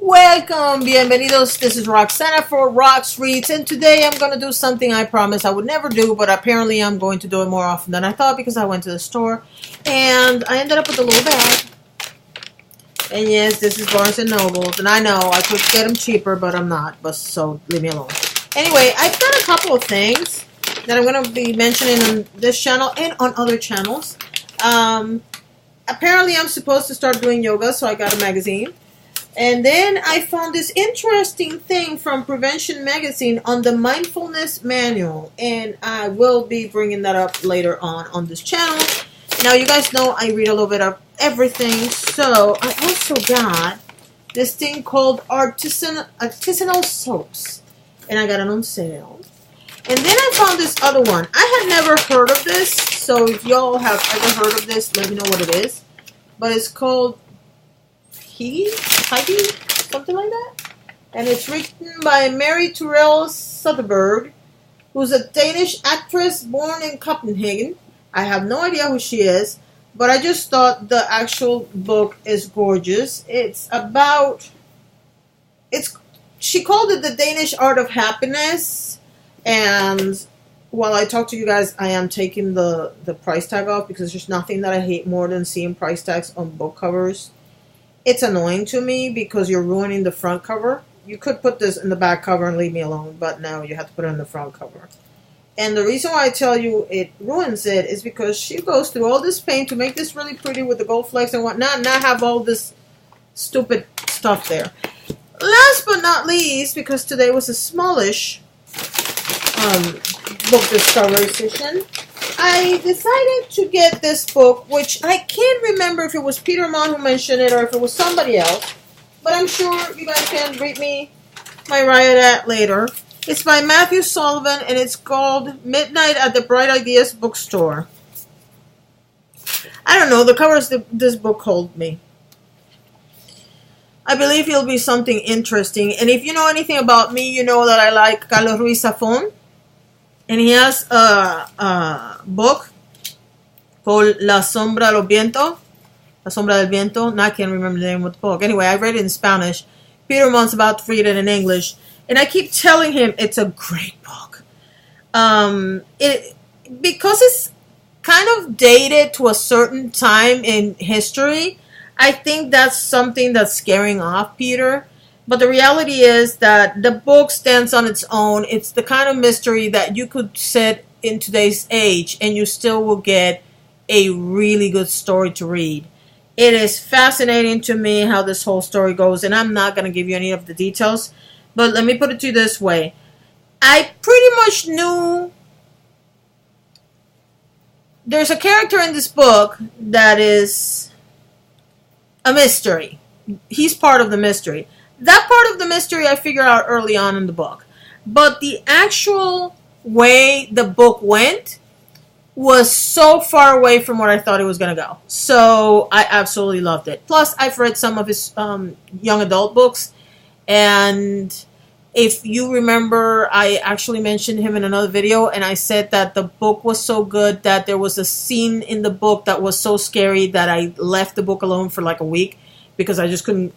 Welcome, bienvenidos. This is Roxana for Rox Reads, and today I'm going to do something I promised I would never do, but apparently I'm going to do it more often than I thought because I went to the store and I ended up with a little bag. And yes, this is Barnes & Nobles, and I know I could get them cheaper, but I'm not, but so leave me alone. Anyway, I've got a couple of things that I'm going to be mentioning on this channel and on other channels. Apparently I'm supposed to start doing yoga, so I got a magazine. And then I found this interesting thing from Prevention Magazine on the Mindfulness Manual. And I will be bringing that up later on this channel. Now, you guys know I read a little bit of everything. So I also got this thing called Artisanal Soaps. And I got it on sale. And then I found this other one. I had never heard of this. So if y'all have ever heard of this, let me know what it is. But it's called Heidi, something like that. And it's written by Mary Turell Soderberg, who's a Danish actress born in Copenhagen. I have no idea who she is, but I just thought the actual book is gorgeous. She called it The Danish Art of Happiness, and while I talk to you guys, I am taking the price tag off because there's nothing that I hate more than seeing price tags on book covers. It's annoying to me because you're ruining the front cover. You could put this in the back cover and leave me alone, but now you have to put it in the front cover. And the reason why I tell you it ruins it is because she goes through all this pain to make this really pretty with the gold flecks and whatnot, and not have all this stupid stuff there. Last but not least, because today was a smallish book discovery session, I decided to get this book, which I can't remember if it was Peter Mon who mentioned it or if it was somebody else, but I'm sure you guys can read me my riot at later. It's by Matthew Sullivan, and it's called Midnight at the Bright Ideas Bookstore. I don't know, the covers of this book hold me. I believe it'll be something interesting, and if you know anything about me, you know that I like Carlos Ruiz Zafón. And he has a book called La Sombra del Viento. La Sombra del Viento. Now I can't remember the name of the book. Anyway, I read it in Spanish. Peter Mon's about to read it in English. And I keep telling him it's a great book. Because it's kind of dated to a certain time in history, I think that's something that's scaring off Peter. But the reality is that the book stands on its own. It's the kind of mystery that you could set in today's age and you still will get a really good story to read. It is fascinating to me how this whole story goes, and I'm not going to give you any of the details. But let me put it to you this way. I pretty much knew there's a character in this book that is a mystery. He's part of the mystery. That part of the mystery I figured out early on in the book. But the actual way the book went was so far away from what I thought it was going to go. So I absolutely loved it. Plus, I've read some of his young adult books. And if you remember, I actually mentioned him in another video. And I said that the book was so good that there was a scene in the book that was so scary that I left the book alone for like a week. Because I just couldn't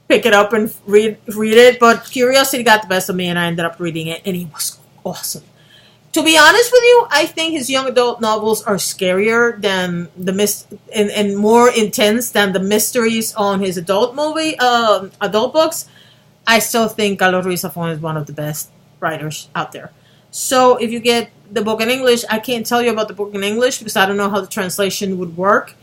pick it up and read it, but curiosity got the best of me and I ended up reading it, and it was awesome. To be honest with you, I think his young adult novels are scarier than and more intense than the mysteries on his adult books. I still think Carlos Ruiz Zafón is one of the best writers out there. So if you get the book in English, I can't tell you about the book in English because I don't know how the translation would work.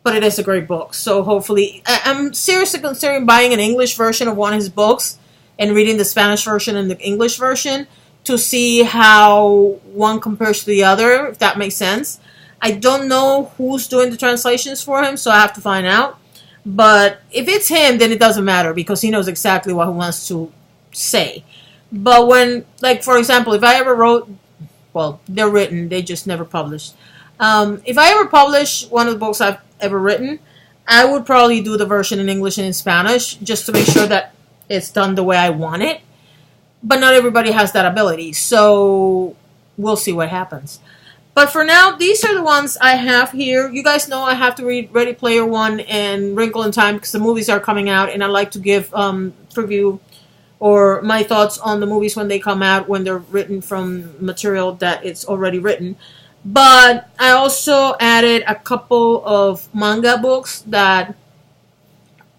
But it is a great book. So hopefully, I'm seriously considering buying an English version of one of his books and reading the Spanish version and the English version to see how one compares to the other, if that makes sense. I don't know who's doing the translations for him, so I have to find out. But if it's him, then it doesn't matter because he knows exactly what he wants to say. But when, like, for example, if I ever wrote, well, they're written, they just never published. If I ever publish one of the books I've ever written, I would probably do the version in English and in Spanish just to make sure that it's done the way I want it. But not everybody has that ability, so we'll see what happens. But for now, these are the ones I have here. You guys know I have to read Ready Player One and Wrinkle in Time because the movies are coming out, and I like to give preview or my thoughts on the movies when they come out, when they're written from material that it's already written. But I also added a couple of manga books that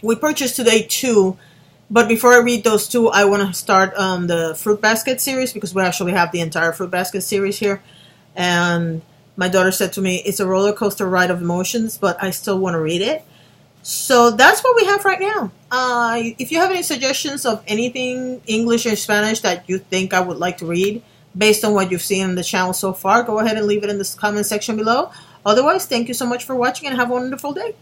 we purchased today too. But before I read those two, I want to start the Fruit Basket series because we actually have the entire Fruit Basket series here. And my daughter said to me, it's a roller coaster ride of emotions, but I still want to read it. So that's what we have right now. If you have any suggestions of anything English or Spanish that you think I would like to read based on what you've seen on the channel so far, go ahead and leave it in the comment section below. Otherwise, thank you so much for watching and have a wonderful day.